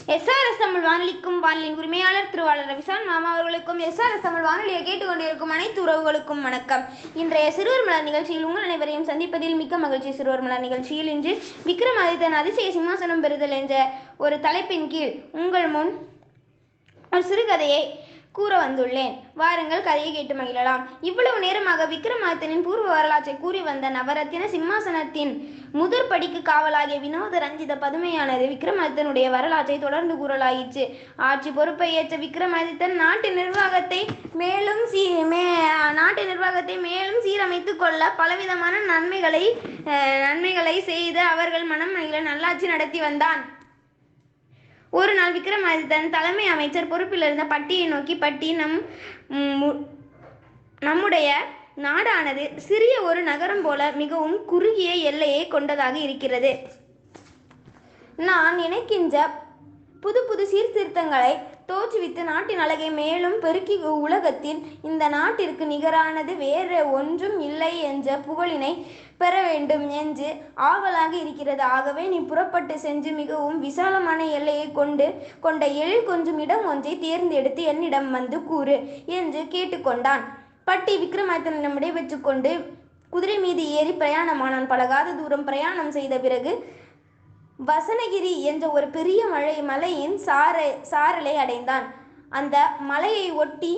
SRS Tamil வானொலிக்கும் வானொலியின் உரிமையாளர் திருவாளர் ரவிசான் மாமா அவர்களுக்கும் எஸ்ஆர்எஸ் தமிழ் வானொலியை கேட்டுக்கொண்டிருக்கும் அனைத்து உறவுகளுக்கும் வணக்கம். இன்றைய சிறுவர் மலர் நிகழ்ச்சியில் உங்கள் அனைவரையும் சந்திப்பதில் மிக்க மகிழ்ச்சி. சிறுவர் மலர் நிகழ்ச்சியில் இன்று விக்ரமாதித்தன் அதிசய சிம்மாசனம் பெறுதல் என்ற ஒரு தலைப்பின் கீழ் உங்கள் முன் ஒரு சிறுகதையை கூற வந்துள்ளேன். வாருங்கள், கதையை கேட்டு மகிழலாம். இவ்வளவு நேரமாக விக்ரமாதித்தனின் பூர்வ வரலாற்றை கூறி வந்த நவரத்தின சிம்மாசனத்தின் முதற்படிக்கு காவலாகிய வினோத ரஞ்சித பதுமையானது விக்ரமாதித்தனுடைய வரலாற்றை தொடர்ந்து கூறலாயிற்று. ஆட்சி பொறுப்பை ஏற்ற விக்ரமாதித்தன் நாட்டு நிர்வாகத்தை மேலும் சீரமைத்துக் கொள்ள பலவிதமான நன்மைகளை செய்து அவர்கள் மனம் மகிழ நல்லாட்சி நடத்தி வந்தான். ஒரு நாள் விக்ரமாதித்தன் தலைமை அமைச்சர் பொறுப்பில் இருந்த பட்டியை நோக்கி, பட்டி, நம்முடைய நாடானது சிறிய ஒரு நகரம் போல மிகவும் குறுகிய எல்லையை கொண்டதாக இருக்கிறது. நான் நினைக்கின்ற புது சீர்திருத்தங்களை தோற்றுவித்து நாட்டின் அழகை மேலும் பெருக்கி உலகத்தில் இந்த நாட்டிற்கு நிகரானது வேறு ஒன்றும் இல்லை என்ற புகழினை பெற வேண்டும் என்று ஆவலாக இருக்கிறது. ஆகவே நீ புறப்பட்டு சென்று மிகவும் விசாலமான எல்லையை கொண்ட எழில் கொஞ்சம் இடம் ஒன்றை தேர்ந்தெடுத்து என்னிடம் வந்து கூறு என்று கேட்டுக்கொண்டான். பட்டி விக்ரமாதித்தனிடம் விடைபெற்று கொண்டு குதிரை மீது ஏறி பிரயாணமானான். பலகாத தூரம் பிரயாணம் செய்த பிறகு வசனகிரி என்ற ஒரு பெரிய மலையின் சாரலை அடைந்தான். அந்த மலையை ஒட்டி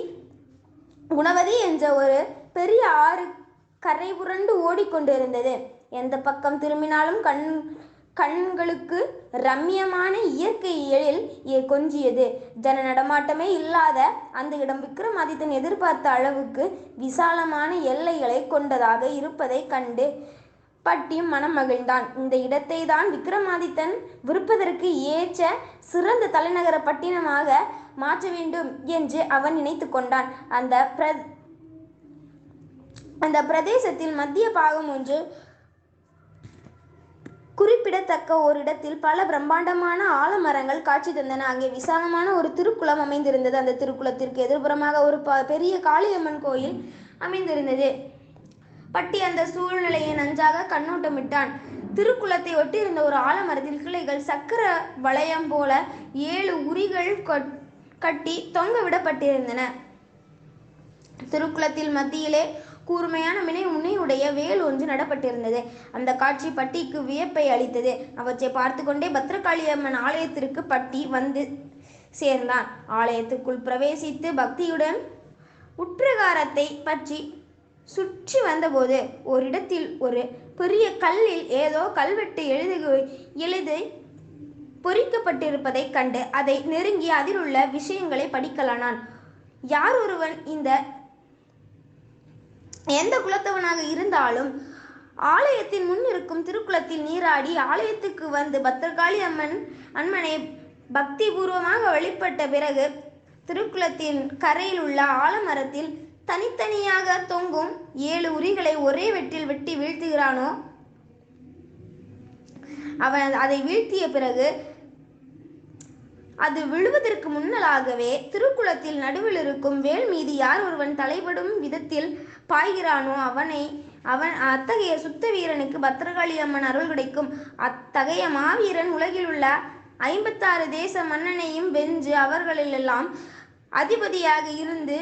குணவதி என்ற ஒரு பெரிய ஆறு கரை புரண்டு ஓடிக்கொண்டிருந்தது. எந்த பக்கம் திரும்பினாலும் கண்களுக்கு ரம்மியமான இயற்கை எழில் கொஞ்சியது. ஜன நடமாட்டமே இல்லாத அந்த இடம் விக்ரமாதித்தன் எதிர்பார்த்த அளவுக்கு விசாலமான எல்லைகளை கொண்டதாக இருப்பதை கண்டு பட்டியும் மனம் மகிழ்ந்தான். இந்த இடத்தை தான் விக்ரமாதித்தன் விருப்பதற்கு ஏற்ற சிறந்த தலைநகர பட்டினமாக மாற்ற வேண்டும் என்று அவன் நினைத்து கொண்டான். அந்த பிரதேசத்தில் மத்திய பாகம் ஒன்று குறிப்பிடத்தக்க ஒரு இடத்தில் பல பிரம்மாண்டமான ஆலமரங்கள் காட்சி தந்தன. அங்கே விசாலமான ஒரு திருக்குளம் அமைந்திருந்தது. அந்த திருக்குளத்திற்கு எதிர்புறமாக ஒரு பெரிய காளியம்மன் கோயில் அமைந்திருந்தது. பட்டி அந்த சூழ்நிலையை நன்றாக கண்ணோட்டமிட்டான். திருக்குளத்தை ஒட்டி இருந்த ஒரு ஆலமரத்தில் கிளைகள் சக்கர வளையம் போல 7 உரிகள் கட்டி தொங்க விடப்பட்டிருந்தன. திருக்குளத்தில் மத்தியிலே கூர்மையான முனையுடைய வேல் ஒன்று நடப்பட்டிருந்தது. அந்த காட்சி பட்டிக்கு வியப்பை அளித்தது. அவற்றை பார்த்து கொண்டே பத்ரகாளியம்மன் ஆலயத்திற்கு பட்டி வந்து சேர்ந்தான். ஆலயத்துக்குள் பிரவேசித்து பக்தியுடன் உட்பிரகாரத்தை பற்றி சுற்றி வந்தபோது ஓரிடத்தில் ஒரு பெரிய கல்லில் ஏதோ கல்வெட்டு எழுதி பொறிக்கப்பட்டிருப்பதை கண்டு அதை நெருங்கி அதில் உள்ள விஷயங்களை படிக்கலானான். யார் ஒருவன் எந்த குலத்தவனாக இருந்தாலும் ஆலயத்தின் முன் இருக்கும் திருக்குளத்தில் நீராடி ஆலயத்துக்கு வந்து பத்ரகாளி அம்மனை பக்தி பூர்வமாக வழிபட்ட பிறகு திருக்குளத்தின் கரையில் உள்ள ஆலமரத்தில் தனித்தனியாக தொங்கும் 7 உரிகளை ஒரே வெட்டில் வெட்டி வீழ்த்துகிறானோ அவன் அதை வீழ்த்திய பிறகு அது விழுவதற்கு முன்னலாகவே திருக்குளத்தில் நடுவில் இருக்கும் வேல் மீது யார் ஒருவன் தலைப்படும் விதத்தில் பாய்கிறானோ அவன் அத்தகைய சுத்த வீரனுக்கு பத்ரகாளி அம்மன் அருள் கிடைக்கும். அத்தகைய மாவீரன் உலகில் உள்ள 56 தேச மன்னனையும் வென்று அவர்களெல்லாம் அதிபதியாக இருந்து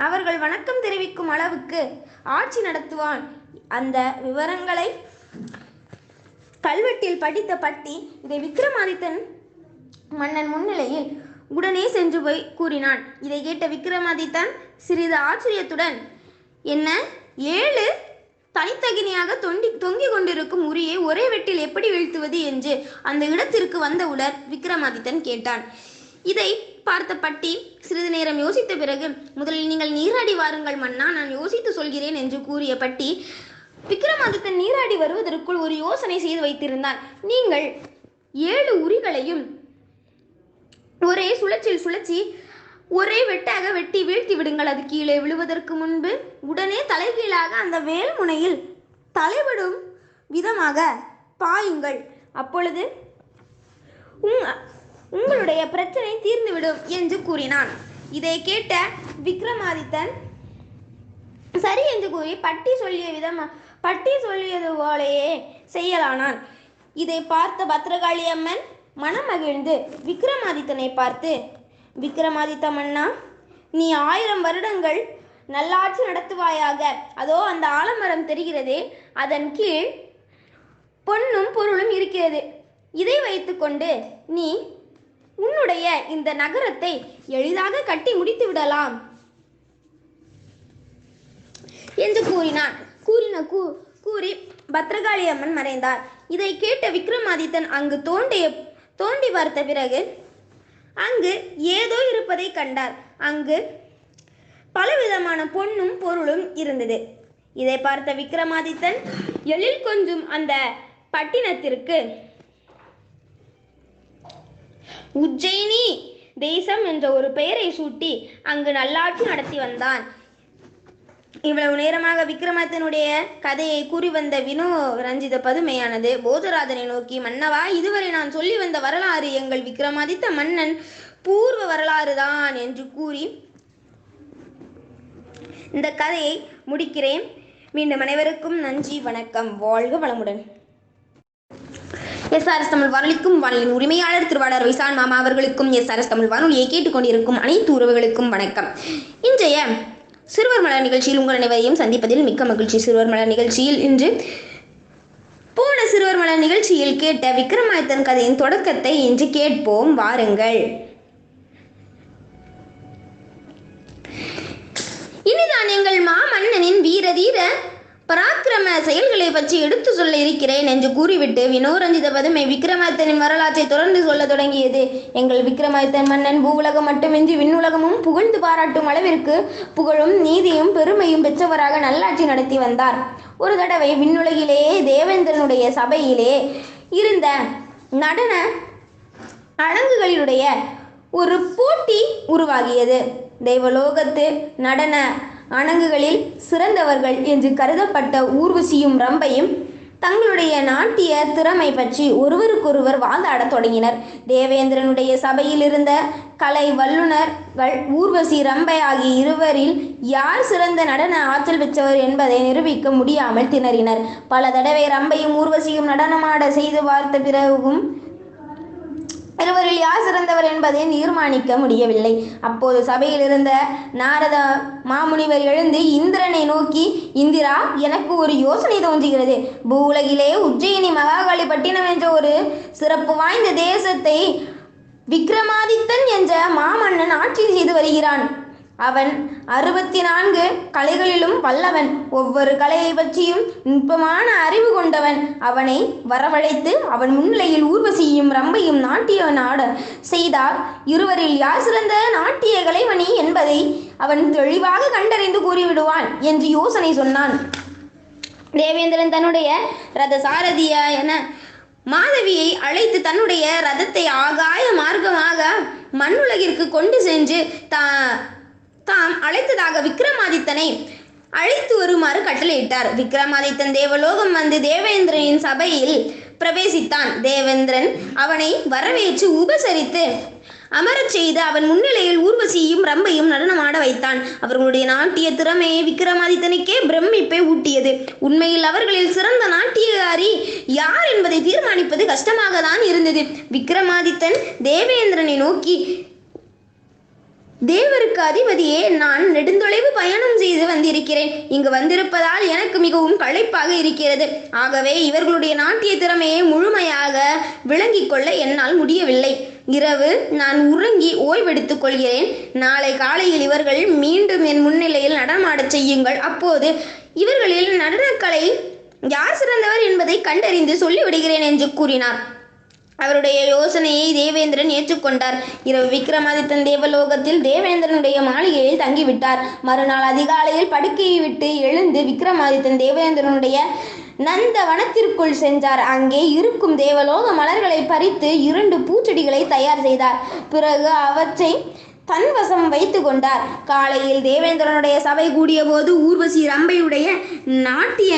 அவர்கள் வணக்கம் தெரிவிக்கும் அளவுக்கு ஆட்சி நடத்துவான். அந்த விவரங்களை கல்வெட்டில் படித்த பட்டி இதை விக்ரமாதித்தன் மன்னன் முன்னிலையில் உடனே சென்று போய் கூறினான். இதை கேட்ட விக்ரமாதித்தன் சிறிது ஆச்சரியத்துடன், என்ன 7 தனித்தகினியாக தொங்கிக் கொண்டிருக்கும் உரியை ஒரே வெட்டில் எப்படி வீழ்த்துவது என்று அந்த இடத்திற்கு வந்தவுடன் விக்ரமாதித்தன் கேட்டான். இதை பார்த்த பட்டி சிறிது நேரம் யோசித்த பிறகு, முதலில் நீங்கள் நீராடி வாருங்கள் மன்னா, நான் யோசித்து சொல்கிறேன் என்று கூறிய பட்டி விக்ரமாதித்தன் நீராடி வருவதற்குள் ஒரு யோசனை செய்து வைத்திருந்தான். நீங்கள் 7 உரிகளையும் ஒரே சுழற்சி ஒரே வெட்டாக வெட்டி வீழ்த்தி விடுங்கள். அது கீழே விழுவதற்கு முன்பு உடனே தலைகீழாக அந்த வேல் முனையில் தலைவிடும் விதமாக பாயுங்கள். அப்பொழுது உங்களுடைய பிரச்சனை தீர்ந்துவிடும் என்று கூறினான். இதை கேட்ட விக்ரமாதித்தன் சரி என்று கூறி பட்டி சொல்லியது போலேயே செய்யலானான். இதை பார்த்த பத்ரகாளி அம்மன் மனமகிழ்ந்து விக்ரமாதித்தனை பார்த்து, விக்ரமாதித்த மன்னா, நீ 1000 வருடங்கள் நல்லாட்சி நடத்துவாயாக. அதோ அந்த ஆலமரம் தெரிகிறதே, அதன் கீழ் பொன்னும் பொருளும் இருக்கிறது. இதை வைத்துக்கொண்டு நீ உன்னுடைய இந்த நகரத்தை எளிதாக கட்டி முடித்து விடலாம் என்று கூறி பத்ரகாளி அம்மன் மறைந்தார். இதை கேட்ட விக்ரமாதித்தன் அங்கு தோண்டி பார்த்த பிறகு அங்கு ஏதோ இருப்பதை கண்டார். அங்கு பலவிதமான பொன்னும் பொருளும் இருந்தது. இதை பார்த்த விக்ரமாதித்தன் எழில் கொஞ்சும் அந்த பட்டினத்திற்கு உஜ்ஜயினி தேசம் என்ற ஒரு பெயரை சூட்டி அங்கு நல்லாட்சி நடத்தி வந்தான். இவ்வளவு நேரமாக விக்ரமாதித்தனுடைய கதையை கூறி வந்த வினோ ரஞ்சித பதுமையானது போஜராஜனை நோக்கி, மன்னவா, இதுவரை நான் சொல்லி வந்த வரலாறு எங்கள் விக்ரமாதித்த மன்னன் பூர்வ வரலாறு தான் என்று கூறி இந்த கதையை முடிக்கிறேன். மீண்டும் அனைவருக்கும் நன்றி, வணக்கம், வாழ்க வளமுடன். SRS தமிழ் வானொலிக்கும் வானொலியின் உரிமையாளர் திருவாளர் வைசான் மாமா அவர்களுக்கும் SRS தமிழ் வானொலியை கேட்டுக்கொண்டிருக்கும் அனைத்து உறவுகளுக்கும் வணக்கம். இன்றைய சிறுவர் மலர் நிகழ்ச்சியில் உங்கள் அனைவரையும் சந்திப்பதில் மிக்க மகிழ்ச்சி. சிறுவர் மலர் நிகழ்ச்சியில் இன்று போன சிறுவர் மலர் நிகழ்ச்சியில் கேட்ட விக்ரமாதித்தன் கதையின் தொடக்கத்தை இன்று கேட்போம், வாருங்கள். இனிதான் எங்கள் மாமன்னனின் வீர தீர பராக்கிரம செயல்களை பற்றி எடுத்து சொல்ல இருக்கிறேன் என்று கூறிவிட்டு வினோரஞ்சித பதுமை விக்ரமாதித்தனின் வரலாற்றை தொடர்ந்து சொல்ல தொடங்கியது. எங்கள் விக்ரமாதித்தன் மன்னன் பூவுலகம் மட்டுமின்றி விண்ணுலகமும் புகழ்ந்து பாராட்டும் அளவிற்கு புகழும் நீதியும் பெருமையும் பெற்றவராக நல்லாட்சி நடத்தி வந்தார். ஒரு தடவை விண்ணுலகிலேயே தேவேந்திரனுடைய சபையிலே இருந்த நடன அழகுகளினுடைய ஒரு போட்டி உருவாகியது. தேவலோகத்து நடன அணங்குகளில் சிறந்தவர்கள் என்று கருதப்பட்ட ஊர்வசியும் ரம்பையும் தங்களுடைய நாட்டிய திறமை பற்றி ஒருவருக்கொருவர் வாதாடத் தொடங்கினர். தேவேந்திரனுடைய சபையில் இருந்த கலை வல்லுநர்கள் ஊர்வசி ரம்பை ஆகிய இருவரில் யார் சிறந்த நடன ஆற்றல் பெற்றவர் என்பதை நிரூபிக்க முடியாமல் திணறினர். பல தடவை ரம்பையும் ஊர்வசியும் நடனமாட செய்து பார்த்த பிறகும் இருவரில் யார் சிறந்தவர் என்பதை தீர்மானிக்க முடியவில்லை. அப்போது சபையில் இருந்த நாரத மாமுனிவர் எழுந்து இந்திரனை நோக்கி, இந்திரா, எனக்கு ஒரு யோசனை தோன்றுகிறது. பூவுலகிலே உஜ்ஜயினி மகாகாளி பட்டினம் என்ற ஒரு சிறப்பு வாய்ந்த தேசத்தை விக்ரமாதித்தன் என்ற மாமன்னன் ஆட்சி செய்து வருகிறான். அவன் 64 கலைகளிலும் வல்லவன். ஒவ்வொரு கலையை பற்றியும் நுட்பமான அறிவு கொண்டவன். அவனை வரவழைத்து அவன் முன்னிலையில் ஊர்வசியும் ரம்பையும் நாட்டிய ஆட செய்தால் இருவரில் யார் சிறந்த நாட்டிய கலைவணி என்பதை அவன் தெளிவாக கண்டறிந்து கூறிவிடுவான் என்று யோசனை சொன்னான். தேவேந்திரன் தன்னுடைய ரத சாரதியான மாதவியை அழைத்து தன்னுடைய ரதத்தை ஆகாய மார்க்கமாக மண்ணுலகிற்கு கொண்டு சென்று தாம் அழைத்ததாக விக்ரமாதித்தனை அழைத்து வருமாறு கட்டளையிட்டார். விக்ரமாதித்தன் தேவலோகம் வந்து தேவேந்திரனின் சபையில் பிரவேசித்தான். தேவேந்திரன் அவனை வரவேற்று உபசரித்து அமரச் செய்து அவன் முன்னிலையில் ஊர்வசியும் ரம்பையும் நடனமாட வைத்தான். அவர்களுடைய நாட்டிய திறமையை விக்ரமாதித்தனுக்கே பிரமிப்பை ஊட்டியது. உண்மையில் அவர்களில் சிறந்த நாட்டியகாரி யார் என்பதை தீர்மானிப்பது கஷ்டமாக தான் இருந்தது. விக்ரமாதித்தன் தேவேந்திரனை நோக்கி, தேவருக்கு அதிபதியே, நான் நெடுந்தொலைவு பயணம் செய்து வந்திருக்கிறேன். இங்கு வந்திருப்பதால் எனக்கு மிகவும் களைப்பாக இருக்கிறது. ஆகவே இவர்களுடைய நாட்டிய திறமையை முழுமையாக விளங்கிக் கொள்ள என்னால் முடியவில்லை. இரவு நான் உறங்கி ஓய்வெடுத்துக் கொள்கிறேன். நாளை காலையில் இவர்கள் மீண்டும் என் முன்னிலையில் நடனமாடச் செய்யுங்கள். அப்போது இவர்களில் நடனக்கலை யார் சிறந்தவர் என்பதை கண்டறிந்து சொல்லிவிடுகிறேன் என்று கூறினார். அவருடைய யோசனையை தேவேந்திரன் ஏற்றுக்கொண்டார். இரவு விக்ரமாதித்தன் தேவலோகத்தில் தேவேந்திரனுடைய மாளிகையில் தங்கிவிட்டார். மறுநாள் அதிகாலையில் படுக்கையை விட்டு எழுந்து விக்ரமாதித்தன் தேவேந்திரனுடைய நந்த வனத்திற்குள் சென்றார். அங்கே இருக்கும் தேவலோக மலர்களை பறித்து 2 பூச்செடிகளை தயார் செய்தார். பிறகு அவற்றை தன்வசம் வைத்து கொண்டார். காலையில் தேவேந்திரனுடைய சபை கூடிய போது ஊர்வசி ரம்பையுடைய நாட்டிய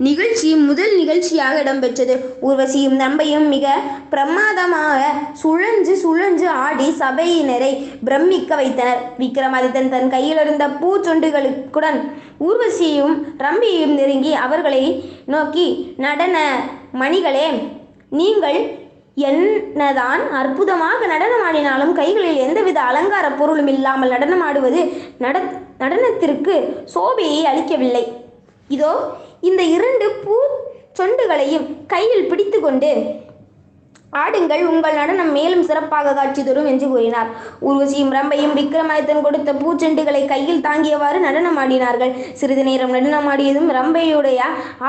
நிகழ்ச்சி முதல் நிகழ்ச்சியாக இடம்பெற்றது. ஊர்வசியும் ரம்பையும் மிக பிரமாதமாக சுழன்று ஆடி சபையினரை பிரமிக்க வைத்தனர். விக்ரமாதித்தன் தன் கையில் இருந்த பூச்சொண்டுகளுடன் ஊர்வசியும் ரம்பையும் நெருங்கி அவர்களை நோக்கி, நடன மணிகளே, நீங்கள் என்னதான் அற்புதமாக நடனமாடினாலும் கைகளில் எந்தவித அலங்கார பொருளும் இல்லாமல் நடனமாடுவது நடனத்திற்கு சோபையை அளிக்கவில்லை. இதோ இந்த 2 பூச்சொண்டுகளையும் கையில் பிடித்து கொண்டு ஆடுங்கள், உங்கள் நடனம் மேலும் சிறப்பாக காட்சி தரும் என்று கூறினார். ஊர்வசியும் ரம்பையும் விக்ரமாதித்தன் கொடுத்த பூச்செண்டுகளை கையில் தாங்கியவாறு நடனமாடினார்கள். சிறிது நேரம் நடனமாடியதும் ரம்பையுடைய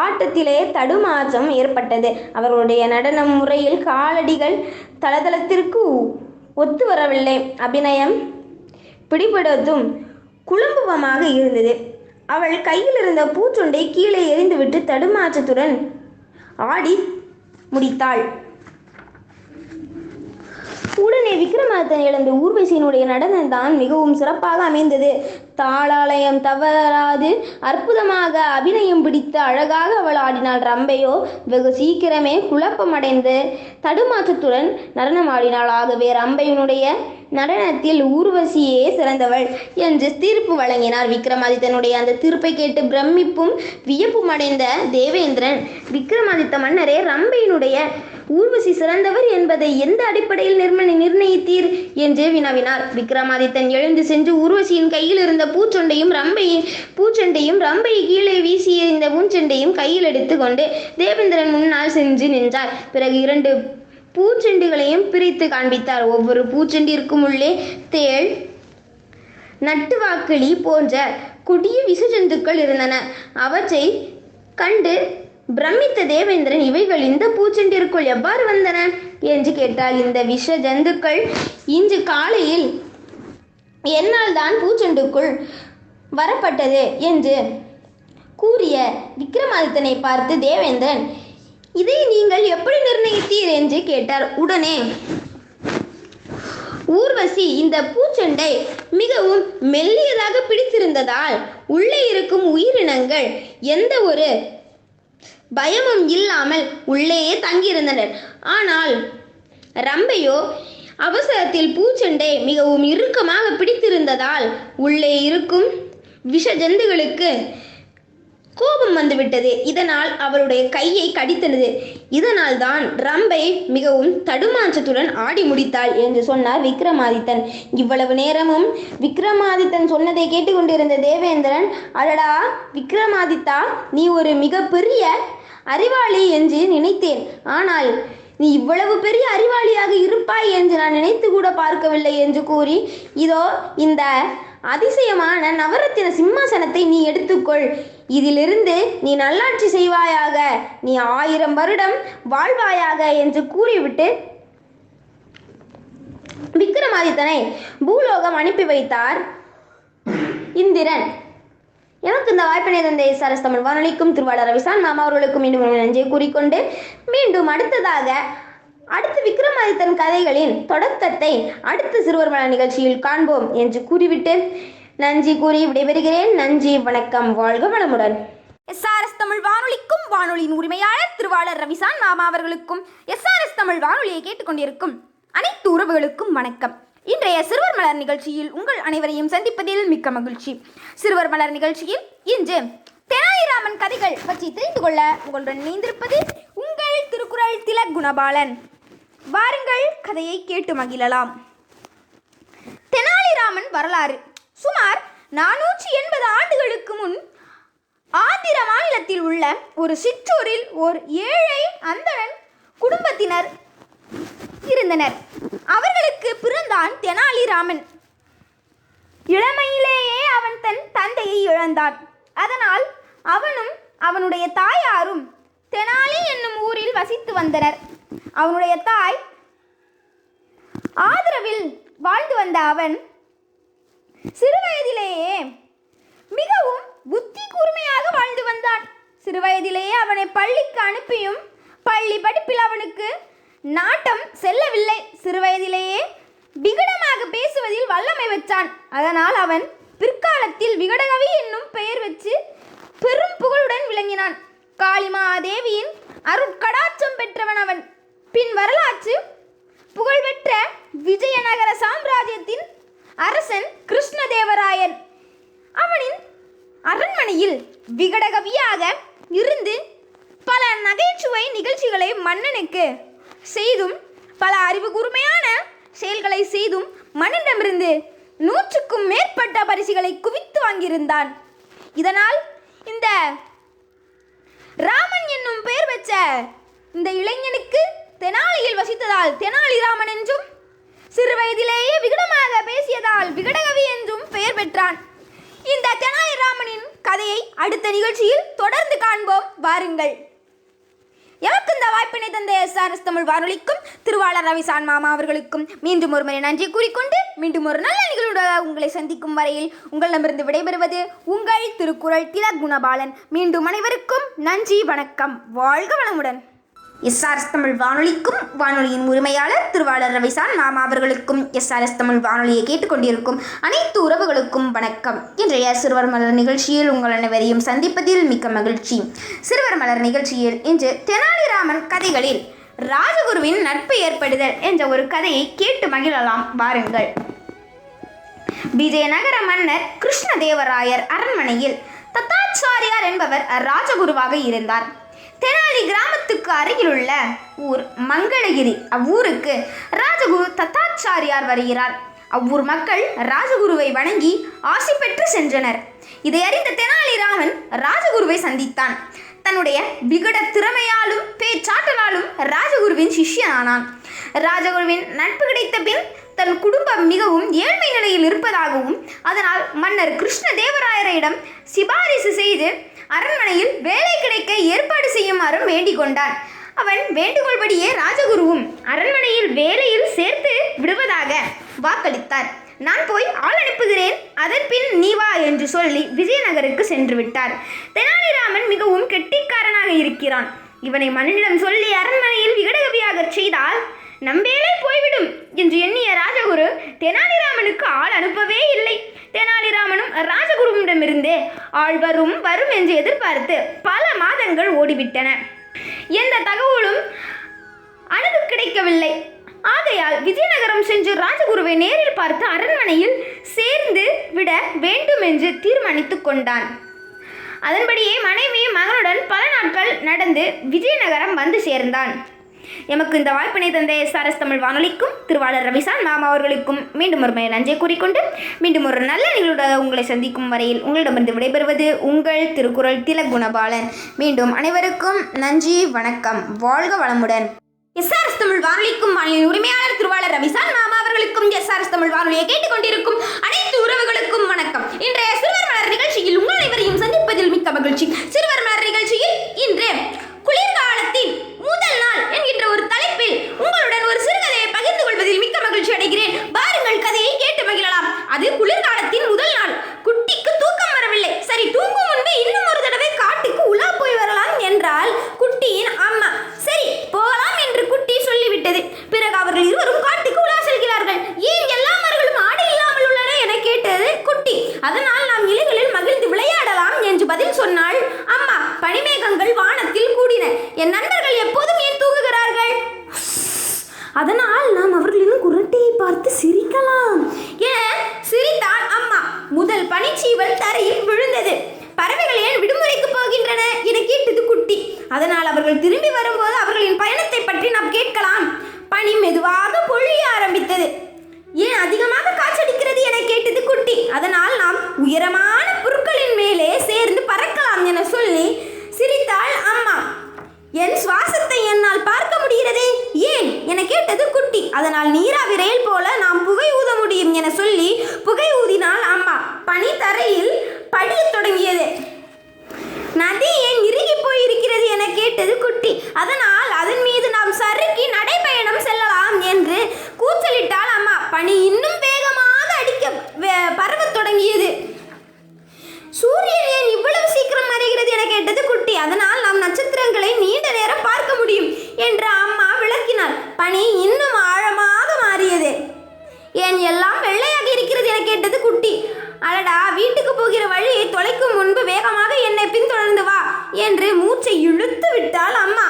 ஆட்டத்திலே தடுமாற்றம் ஏற்பட்டது. அவர்களுடைய நடன முறையில் காலடிகள் தளதளத்திற்கு ஒத்து வரவில்லை. அபிநயம் பிடிபடுவதும் குழம்புவமாக இருந்தது. அவள் கையில் இருந்த பூச்சொண்டை கீழே எறிந்துவிட்டு தடுமாற்றத்துடன் ஆடி முடித்தாள். உடனே விக்ரமாதித்தன் எழுந்த ஊர்வசியினுடைய நடனம்தான் மிகவும் சிறப்பாக அமைந்தது. தாளாலயம் தவறாது அற்புதமாக அபிநயம் பிடித்து அழகாக அவள் ஆடினாள். ரம்பையோ வெகு சீக்கிரமே குழப்பமடைந்து தடுமாற்றத்துடன் நடனமாடினாள். ஆகவே ரம்பையினுடைய நடனத்தில் ஊர்வசியே சிறந்தவள் என்று தீர்ப்பு வழங்கினார். விக்ரமாதித்தனுடைய அந்த தீர்ப்பை கேட்டு பிரமிப்பும் வியப்பும் அடைந்த தேவேந்திரன், விக்ரமாதித்த மன்னரே, ரம்பையினுடைய ஊர்வசி சிறந்தவர் என்பதை எந்த அடிப்படையில் நிர்ணயித்தீர் என்று வினவினார். விக்ரமாதித்தன் எழுந்து சென்று ஊர்வசியின் கையில் இருந்த பூச்சொண்டையும் ரம்பை கீழே வீசிய இந்த பூச்செண்டையும் கையில் எடுத்து கொண்டு தேவேந்திரன் முன்னால் சென்று நின்றார். பிறகு 2 பூச்செண்டுகளையும் பிரித்து காண்பித்தார். ஒவ்வொரு பூச்செண்டிற்கும் உள்ளே தேள், நட்டுவாக்கிளி போன்ற கொடிய விஷஜந்துக்கள் இருந்தன. அவற்றை கண்டு பிரமித்த தேவேந்திரன், இவைகள் இந்த பூச்செண்டிற்குள் எவ்வாறு வந்தன என்று கேட்டார். இந்த விஷ ஜந்துக்கள் இன்று காலையில் என்னால் தான் பூச்செண்டுக்குள் வரப்பட்டது என்று கூறிய விக்ரமாதித்தனை பார்த்து தேவேந்திரன், இதை நீங்கள் எப்படி நிர்ணயித்தீர் என்று கேட்டார். உடனே ஊர்வசி இந்த பூச்செண்டை மிகவும் மெல்லியதாக பிடித்திருந்ததால் உள்ளே இருக்கும் உயிரினங்கள் எந்த ஒரு பயமும் இல்லாமல் உள்ளேயே தங்கியிருந்தனர். ஆனால் ரம்பையோ அவசரத்தில் பூச்செண்டை மிகவும் இறுக்கமாக பிடித்திருந்ததால் உள்ளே இருக்கும் விஷ ஜந்துகளுக்கு கோபம் வந்துவிட்டது. இதனால் அவளுடைய கையை கடித்தது. இதனால் தான் ரம்பை மிகவும் தடுமாற்றத்துடன் ஆடி முடித்தாள் என்று சொன்னார் விக்ரமாதித்தன். இவ்வளவு நேரமும் விக்ரமாதித்தன் சொன்னதை கேட்டுக்கொண்டிருந்த தேவேந்திரன், அடடா விக்ரமாதித்தா, நீ ஒரு மிகப்பெரிய அறிவாளி என்று நினைத்தேன். ஆனால் நீ இவ்வளவு பெரிய அறிவாளியாக இருப்பாய் என்று நான் நினைத்து கூட பார்க்கவில்லை என்று கூறி, இதோ இந்த அதிசயமான நவரத்தின சிம்மாசனத்தை நீ எடுத்துக்கொள். இதிலிருந்து நீ நல்லாட்சி செய்வாயாக, நீ 1000 வருடம் வாழ்வாயாக என்று கூறிவிட்டு விக்ரமாதித்தனை பூலோகம் அனுப்பி வைத்தார் இந்திரன். எனக்கு இந்த வாய்ப்பினை தந்த SRS தமிழ் வானொலிக்கும் திருவாளர் ரவிசான் மாமா அவர்களுக்கும் மீண்டும் நன்றியை கூறிக்கொண்டு, மீண்டும் அடுத்த விக்ரமாதித்தன் கதைகளின் தொடக்கத்தை அடுத்த சிறுவர் மலர் நிகழ்ச்சியில் காண்போம் என்று கூறிவிட்டு நன்றி கூறி விடைபெறுகிறேன். நன்றி, வணக்கம், வாழ்க வளமுடன். SRS தமிழ் வானொலிக்கும் வானொலியின் உரிமையாளர் திருவாளர் ரவிசான் மாமா அவர்களுக்கும் SRS தமிழ் வானொலியை கேட்டுக்கொண்டிருக்கும் அனைத்து உறவுகளுக்கும் வணக்கம். இன்றைய சிறுவர் மலர் நிகழ்ச்சியில் உங்கள் அனைவரையும் சந்திப்பதில் மிக்க மகிழ்ச்சி. சிறுவர் மலர் நிகழ்ச்சியில் இன்று தெனாலிராமன் கதைகள் பற்றி தெரிந்து கொள்ள உங்களுடன் இணைந்திருப்பது உங்கள் திருக்குறள் திலக் குணபாலன். வாருங்கள், கதையை கேட்டு மகிழலாம். தெனாலிராமன் வரலாறு. சுமார் 480 ஆண்டுகளுக்கு முன் ஆந்திர மாநிலத்தில் உள்ள ஒரு சிற்றூரில் ஒரு ஏழை அந்தணன் குடும்பத்தினர் இருந்தனர். அவர்களுக்கு பிறந்தான் தெனாலிராமன். இளமையிலேயே அவன் தன் தந்தையை இழந்தான். அதனால் அவனும் அவனுடைய தாயாரும் தெனாலி என்னும் ஊரில் வசித்து வந்தனர். அவனுடைய தாய் ஆதரவில் வாழ்ந்து வந்த அவன் சிறுவயதிலேயே மிகவும் புத்தி கூர்மையாக வாழ்ந்து வந்தான். சிறுவயதிலேயே அவனை பள்ளிக்கு அனுப்பியும் பள்ளி படிப்பில் அவனுக்கு நாட்டம் செல்லவில்லை. சிறுவயதிலேயே விகடமாக பேசுவதில் வல்லமை வச்சான். அதனால் அவன் பிற்காலத்தில் விகடகவி என்னும் பெயர் வச்சு பெரும் புகழுடன் விளங்கினான். காளிமாதேவியின் அருட்கடாட்சம் பெற்றவன் அவன். பின் வரலாற்று புகழ்பெற்ற விஜயநகர சாம்ராஜ்யத்தின் அரசன் கிருஷ்ணதேவராயன் அவனின் அரண்மனையில் விகடகவியாக இருந்து பல நகைச்சுவை நிகழ்ச்சிகளை மன்னனுக்கு செய்தும் பல அறிவு கூர்மையான செயல்களை செய்தும் மன்னனிடமிருந்து 100க்கும் மேற்பட்ட பரிசுகளை குவித்து வாங்கியிருந்தான். இதனால் இந்த ராமன் என்னும் பெயர் பெற்ற இந்த இளைஞனுக்கு தெனாலியில் வசித்ததால் தெனாலிராமன் என்றும், சிறு வயதிலேயே விகடமாக பேசியதால் விகடகவி என்றும் பெயர் பெற்றான். இந்த தெனாலிராமனின் கதையை அடுத்த நிகழ்ச்சியில் தொடர்ந்து காண்போம், வாருங்கள். எனக்கு இந்த வாய்ப்பினை தந்த SRS தமிழ் வானொலிக்கும் திருவாளர் ரவிசான் மாமா அவர்களுக்கும் மீண்டும் ஒரு முறை நன்றி கூறிக்கொண்டு மீண்டும் ஒரு நல்ல நிகழ்வுடன் உங்களை சந்திக்கும் வரையில் உங்களிடமிருந்து விடைபெறுவது உங்கள் திருக்குறள் திலக் குணபாலன். மீண்டும் அனைவருக்கும் நன்றி, வணக்கம், வாழ்க வளமுடன். SRS தமிழ் வானொலிக்கும் வானொலியின் உரிமையாளர் திருவாளர் ரவிசான் மாமா அவர்களுக்கும் SRS தமிழ் வானொலியை கேட்டுக்கொண்டிருக்கும் அனைத்து உறவுகளுக்கும் வணக்கம். இன்றைய சிறுவர் மலர் நிகழ்ச்சியில் உங்கள் அனைவரையும் சந்திப்பதில் மிக்க மகிழ்ச்சி. சிறுவர் மலர் நிகழ்ச்சியில் இன்று தெனாலிராமன் கதைகளில் ராஜகுருவின் நட்பு ஏற்படுதல் என்ற ஒரு கதையை கேட்டு மகிழலாம், வாருங்கள். விஜயநகர மன்னர் கிருஷ்ணதேவராயர் அரண்மனையில் தத்தாச்சாரியார் என்பவர் ராஜகுருவாக இருந்தார். தெனாலி கிராமத்துக்கு அருகிலுள்ள ஊர் மங்களகிரி. அவ்வூருக்கு ராஜகுரு தத்தாச்சாரியார் வருகிறார். அவ்வூர் மக்கள் ராஜகுருவை வணங்கி ஆசி பெற்று சென்றனர். இதை அறிந்த தெனாலிராமன் ராஜகுருவை சந்தித்தான். தன்னுடைய விகட திறமையாலும் பேச்சாற்றலாலும் ராஜகுருவின் சிஷ்யனானான். ராஜகுருவின் நட்பு கிடைத்த பின் தன் குடும்பம் மிகவும் ஏழ்மை நிலையில் இருப்பதாகவும் அதனால் மன்னர் கிருஷ்ணதேவராயரிடம் சிபாரிசு செய்து அரண்மனையில் வேலை கிடைக்க ஏற்பாடு செய்யுமாறும் வேண்டிக் கொண்டான். அவன் வேண்டுகோள்படியே ராஜகுருவும் அரண்மனையில் வேலையில் சேர்த்து விடுவதாக வாக்களித்தார். நான் போய் ஆள் அனுப்புகிறேன், அதன் பின் நீ வா என்று சொல்லி விஜயநகருக்கு சென்று விட்டார். தெனாலிராமன் மிகவும் கெட்டிக்காரனாக இருக்கிறான். இவனை மன்னனிடம் சொல்லி அரண்மனையில் விகடகவியாக செய்தால் நம் வேலை போய்விடும் என்று எண்ணிய ராஜகுரு தெனாலிராமனுக்கு ஆள் அனுப்பவே இல்லை. தெனாலிராமனும் ராஜகுருவிடமிருந்தே ஆள் வரும் என்று எதிர்பார்த்து பல மாதங்கள் ஓடிவிட்டன. எந்த தகவலும் அணுகு கிடைக்கவில்லை. ஆகையால் விஜயநகரம் சென்று ராஜகுருவை நேரில் பார்த்து அரண்மனையில் சேர்ந்து விட வேண்டும் என்று தீர்மானித்து கொண்டான். அதன்படியே மனைவி மகனுடன் பல நாட்கள் நடந்து விஜயநகரம் வந்து சேர்ந்தான். எமக்கு இந்த வாய்ப்பினை தந்த SRS தமிழ் வானொலிக்கும் திருவாளர் ரவிசான் மாமா அவர்களுக்கும் மீண்டும் ஒரு முறை நன்றியை கூறிக்கொண்டு மீண்டும் ஒரு நல்ல நிகழ்வுடன் உங்களை சந்திக்கும் வரையில் உங்களிடமிருந்து விடைபெறுவது உங்கள் திருக்குறள் திலக் குணபாலன். மீண்டும் அனைவருக்கும் நன்றி, வணக்கம், வாழ்க வளமுடன். SRS தமிழ் வானொலிக்கும் வானொலியின் உரிமையாளர் திருவாளர் ரவிசான் மாமா அவர்களுக்கும் SRS தமிழ் வானொலியை கேட்டுக்கொண்டிருக்கும் அனைத்து உறவுகளுக்கும் வணக்கம். இன்றைய சிறுவர் மலர் நிகழ்ச்சியில் உங்கள் அனைவரையும் சந்திப்பதில் மிக்க மகிழ்ச்சி. சிறுவர் மலர் நிகழ்ச்சியில் இன்று குளிர்காலத்தின் முதல் நாள் என்கின்ற ஒரு தலைப்பில் உங்களுடன் ஒரு சிறுகதையை பகிர்ந்து கொள்வதில் மிக்க மகிழ்ச்சி அடைகிறேன். வாருங்கள், கதையை கேட்டு மகிழலாம். அது குளிர்காலத்தின் முதல் நாள். குட்டிக்கு தூக்கம் வரவில்லை. சரி, தூங்கும் முன்பு இன்னும் ஒரு தடவை காட்டுக்கு உலா போய் வரலாம் என்றால் குட்டியின் அம்மா. சரி, போகலாம் என்று குட்டி சொல்லிவிட்டது. பிறகு அவர்கள் இருவரும் காட்டுக்கு உலா செல்கிறார்கள். ஏன் எல்லா மரங்களும் ஆடை இல்லாமல் உள்ளன என கேட்டது குட்டி. அதனால் நாம் இலைகளில் மகிழ்ந்து விளையாடலாம் என்று பதில் சொன்னாள் அம்மா. பனிமேகங்கள் வானத்தில் கூடின. என் நண்பர்கள் எப்போதும் ஏன் தூங்குகிறார்கள்? அதனால் நாம் அவர்களின் குரட்டையை பார்த்து சிரிக்கலாம் என சிரித்தாள் அம்மா. முதல் பனிச்சீவல் தரையில் விழுந்தது. பறவைகள் ஏன் விடுமுறைக்கு போகின்றன என கேட்டது குட்டி. அதனால் அவர்கள் திரும்பி வரும்போது அவர்களின் பயணத்தை பற்றி நாம் கேட்கலாம். பனி மெதுவாக பொழிய ஆரம்பித்தது. ஏன் அதிகமாக காற்றடிக்கிறது என கேட்டது குட்டி. அதனால் நாம் உயரமான புற்களின் மேலே சேர்ந்து பறக்கலாம் என சொல்லி சிரித்தாள் அம்மா. என் சுவாசத்தை என்னால் பார்க்க முடிகிறதே, ஏன் என கேட்டது குட்டி. அதனால் நீராவி ரயில் போல நாம் புகை ஊத முடியும் என சொல்லி புகை ஊதினாள் அம்மா. பனி தரையில் படியத் தொடங்கியது. நதி ஏன் இறுகி போயிருக்கிறது என கேட்டது குட்டி. அதனால் அதன் மீது நாம் சறுக்கி நடைபயணம் செல்லலாம் என்று கூச்சலிட்டாள் அம்மா. பனி இன்னும் வேகமாக அடிக்க பரவத் தொடங்கியது. சூரியன் ஏன் இவ்வளவு சீக்கிரம் மறைகிறது என கேட்டது குட்டி. அதனால் நாம் நட்சத்திரங்களை நீண்ட நேரம் பார்க்க முடியும் என்று அம்மா விளக்கினார். பனி இன்னும் ஆழமாக மாறியது. ஏன் எல்லாம் வெள்ளையாக இருக்கிறது என கேட்டது குட்டி. அடடா, வீட்டுக்கு போகிற வழியை தொலைக்கும் முன்பு வேகமாக என்னை பின்தொடர்ந்து வா என்று மூச்சை இழுத்து விட்டாள் அம்மா.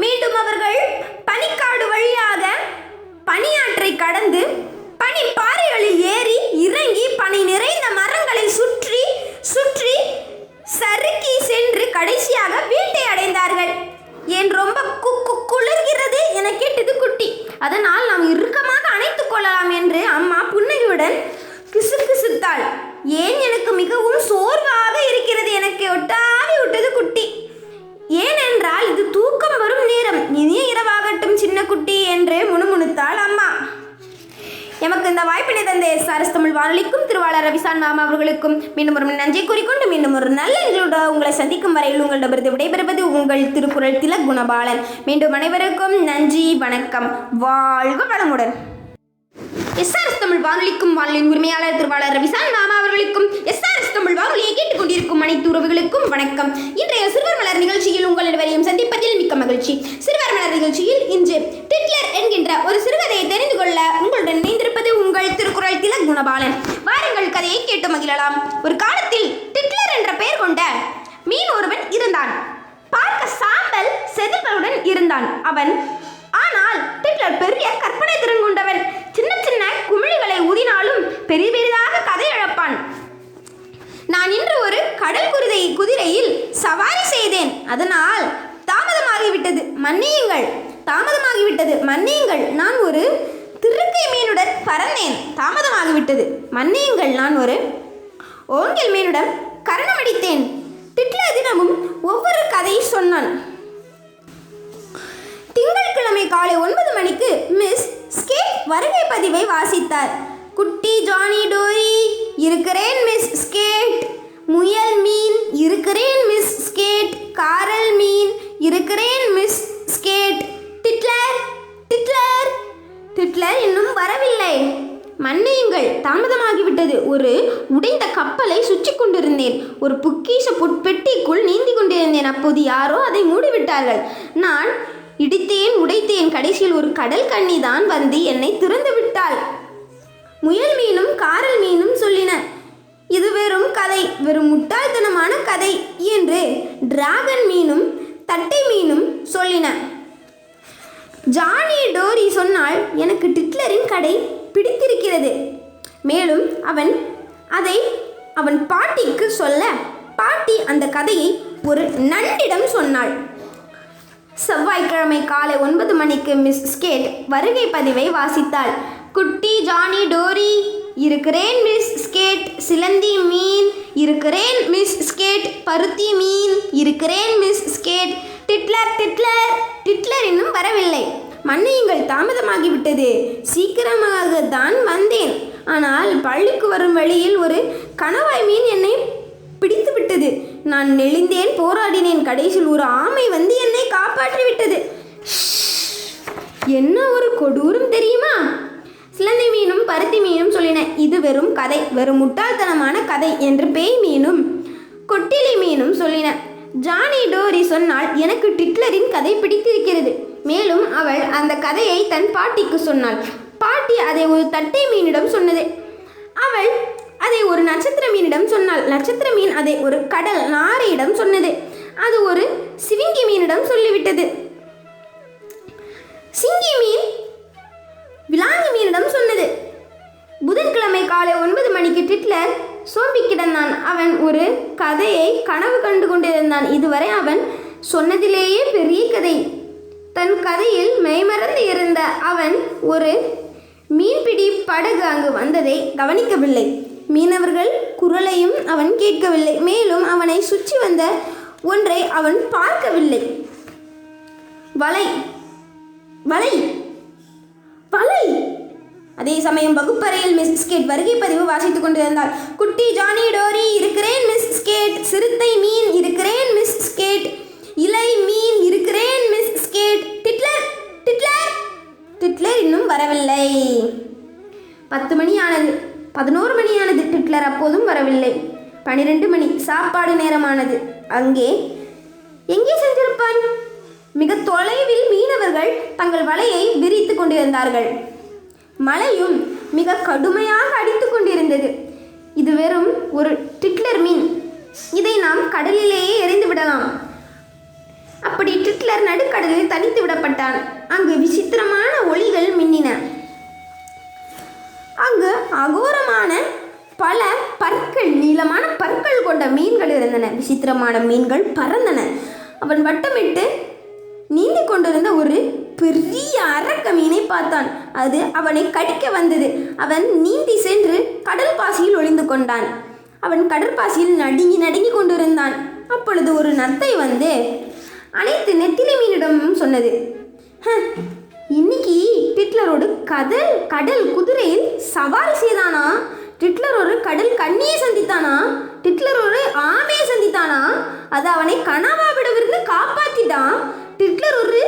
மீண்டும் அவர்கள் பனிக்காடு வழியாக பனியாற்றை கடந்து பனி பாறைகளில் ஏறி இறங்கி பனி நிறைந்த மரங்களை சுற்றி சுற்றி சறுக்கி சென்று கடைசியாக வீட்டை அடைந்தார்கள். ஏன் ரொம்ப குளிர்கிறது என அதனால் நாம் இறுக்கமாக அணைத்துக் கொள்ளலாம் என்று அம்மா புன்னகையுடன் கிசுகிசுத்தாள். ஏன் எனக்கு மிகவும் சோர்வாக இருக்கிறது, எனக்கு ஒட்டாவி விட்டது குட்டி. ஏனென்றால் இது தூக்கம் வரும் நேரம், இனிய இரவாகட்டும் சின்ன குட்டி என்று முணுமுணுத்தாள் அம்மா. எமக்கு இந்த வாய்ப்பினை தந்த எஸ்ஆர்எஸ் தமிழ் வானொலிக்கும் திருவாளர் ரவிசான் மாமா அவர்களுக்கும் மீண்டும் ஒரு நன்றி கூறிக்கொண்டு மீண்டும் ஒரு நல்ல நிகழ்வோட உங்களை சந்திக்கும் வரையில் உங்களிடமிருந்து விடைபெறுவது உங்கள் திருக்குறள் திலக் குணபாலன். மீண்டும் அனைவருக்கும் நன்றி, வணக்கம், வாழ்க வளமுடன். எஸ்ஆர்எஸ் தமிழ் வானொலிக்கும் வானொலியின் உரிமையாளர் திருவாளர் ரவிசான் மாமா அவர்களுக்கும் எஸ்ஆர்எஸ் தமிழ் வானொலியை கேட்டுக்கொண்டிருக்கும் அனைத்து உறவுகளுக்கும் வணக்கம். இன்றைய சிறுவர் மலர் நிகழ்ச்சியில் உங்கள் அனைவரையும் சந்திப்பதில் மிக்க மகிழ்ச்சி. சிறுவர் மலர் நிகழ்ச்சியில் இன்று டிட்லர் என்கின்ற ஒரு சிறுகதையை தெரிந்து கொள்ள உங்களுடன் இணைந்திருப்பது உங்கள் திருக்குறள் திலக் குணபாலன். வாருங்கள், கதையை கேட்டு மகிழலாம். ஒரு காலத்தில் டிட்லர் என்ற பெயர் கொண்ட மீன் ஒருவன் இருந்தான். பார்க்க சாம்பல் செதில்களுடன் இருந்தான் அவன். ஆனால் டிட்லர் பெரிய கற்பனை திறன் கொண்டவன். சின்ன சின்ன குமிழிகளை ஊதினாலும் பெரிய பெரிதாக கதை இழப்பான். நான் இன்று ஒரு கடல் குதிரையில் சவாரி செய்தேன், அதனால் தாமதமாகிவிட்டது, மன்னியுங்கள். நான் ஒரு திருக்கை மீனுடன் பறந்தேன், தாமதமாகிவிட்டது, மன்னியுங்கள். நான் ஒரு ஓங்கில் மீனுடன் கரணமடித்தேன். டிட்லர் தினமும் ஒவ்வொரு கதையை சொன்னான். திங்கட்கிழமை காலை 9 மணிக்கு மிஸ் ஸ்கேட் வருகை பதிவை வாசித்தார். குட்டி ஜானி டோரி, இருக்கிறேன் மிஸ் ஸ்கேட். முயல் மீன், இருக்கிறேன் மிஸ் ஸ்கேட். காரல் மீன், இருக்கிறேன் மிஸ் ஸ்கேட். டிட்லர் இன்னும் வரவில்லை, மன்னியுங்கள், தாமதமாகிவிட்டது. ஒரு உடைந்த கப்பலை சுற்றி கொண்டிருந்தேன். ஒரு பொக்கிஷ பெட்டிக்குள் நீந்தி கொண்டிருந்தேன். அப்போது யாரோ அதை மூடிவிட்டார்கள். நான் இடித்தேன், உடைத்தேன். கடைசியில் ஒரு கடல் கன்னி தான் வந்து என்னை திறந்து விட்டாள். முயல் மீனும் காரல் மீனும் சொல்லின, இது வெறும் கதை, வெறும் முட்டாள்தனமான கதை என்று டிராகன் மீனும் தட்டை மீனும் சொல்லின. ஜானி டோரி சொன்னால், எனக்கு டிட்லரின் கடை பிடித்திருக்கிறது. மேலும் அதை அவன் பாட்டிக்கு சொல்ல, பாட்டி அந்த கதையை ஒரு நண்டிடம் சொன்னாள். செவ்வாய்க்கிழமை காலை 9 மணிக்கு மிஸ் ஸ்கேட் வருகை பதிவை வாசித்தாள். குட்டி ஜானி டோரி, இருக்கிறேன் மிஸ் ஸ்கேட். சிலந்தி மீன், இருக்கிறேன் மிஸ் ஸ்கேட். பருத்தி மீன், இருக்கிறேன் மிஸ் ஸ்கேட். டிட்லர் இன்னும் வரவில்லை, மன்னியுங்கள், தாமதமாகிவிட்டது. சீக்கிரமாக தான் வந்தேன், ஆனால் பள்ளிக்கு வரும் வழியில் ஒரு கணவாய் மீன் என்னை பிடித்து விட்டது. நான் நெளிந்தேன், போராடினேன். கடைசியில் ஒரு ஆமை வந்து என்னை காப்பாற்றி விட்டது. என்ன ஒரு கொடூரம் தெரியுமா? சிலந்தி மீனும் பருத்தி மீனும் சொல்லின, இது வெறும் கதை, வெறும் முட்டாள்தனமான கதை என்று பேய் மீனும் கொட்டிலி மீனும் சொல்லின. ஜானி டோரி சொன்னால், எனக்கு டிட்லரின் கதை பிடித்திருக்கிறது. மேலும் அவள் அந்த கதையை தன் பாட்டிக்கு சொன்னாள். பாட்டி அதை ஒரு தட்டை மீனிடம் சொன்னது. அவள் அதை ஒரு நட்சத்திர மீனிடம் சொன்னாள். நட்சத்திர மீன் அதை ஒரு கடல் நாரையிடம் சொன்னது. அது ஒரு சிவிங்கி மீனிடம் சொல்லிவிட்டது. சிங்கி மீன் விலாங்கி மீனிடம் சொன்னது. புதன்கிழமை காலை 9 மணிக்கு டிட்லர் சோம்பி கிடந்தான். அவன் ஒரு கதையை கனவு கண்டு கொண்டிருந்தான். இதுவரை அவன் சொன்னதிலேயே பெரிய கதை. தன் கதையில் மெய்மறந்து இருந்த அவன் ஒரு மீன்பிடி படகு அங்கு வந்ததை கவனிக்கவில்லை. மீனவர்கள் குரலையும் அவன் கேட்கவில்லை. மேலும் அவனை சுற்றி வந்த ஒன்றை அவன் பார்க்கவில்லை. வலை வலை வலை. அதே சமயம் வகுப்பறையில் மிஸ் ஸ்கேட் வருகை பதிவு வாசித்துக் கொண்டிருந்தாள். குட்டி ஜானி டோரி, இருக்கிறேன் மிஸ் ஸ்கேட். சிறுத்தை மீன், இருக்கிறேன் மிஸ் ஸ்கேட். இலை மீன், இருக்கிறேன் மிஸ் ஸ்கேட். டிட்லர் இன்னும் வரவில்லை. 10 மணி ஆனது, 11 மணி ஆனது. டிட்லர் அப்போதும் வரவில்லை. 12 மணி, சாப்பாடு நேரமானது. எங்கே சென்றிருப்பான்? மிக தொலைவில் மீனவர்கள் தங்கள் வலையை விரித்து கொண்டிருந்தார்கள். மழையும் மிக கடுமையாக அடித்து கொண்டிருந்தது. இது வெறும் ஒரு டிட்லர் மீன், இதை நாம் கடலிலேயே எறிந்து விடலாம். அப்படி டிட்லர் நடுக்கடலில் தனித்து விடப்பட்டான். அங்கு விசித்திரமான ஒளிகள் மின்னின. அங்கு அகோரமான பல பற்கள், நீளமான பற்கள் கொண்ட மீன்கள் இருந்தன. விசித்திரமான மீன்கள் பறந்தன. அவன் வட்டமிட்டு நீந்தி கொண்டிருந்த ஒரு பெரிய அரக்க மீனை பார்த்தான். அது அவனை கடிக்க வந்தது. அவன் நீந்தி சென்று கடல் பாசியில் ஒளிந்து கொண்டான். அவன் கடற்பாசியில் நடுங்கி கொண்டிருந்தான். அப்பொழுது ஒரு நத்தை வந்து அனைத்து நெத்திலி மீனிடமும் சொன்னது, இன்னைக்கு டிட்லரோடு கடல் குதிரையில் சவாரி செய்தானா, டிட்லர் ஒரு கடல் கண்ணியை சந்தித்தானா, டிட்லர் ஒரு ஆமையை சந்தித்தானா, அது அவனை கனவாவிடவிருந்து காப்பாற்றிட்டான், டிட்லர் ஒரு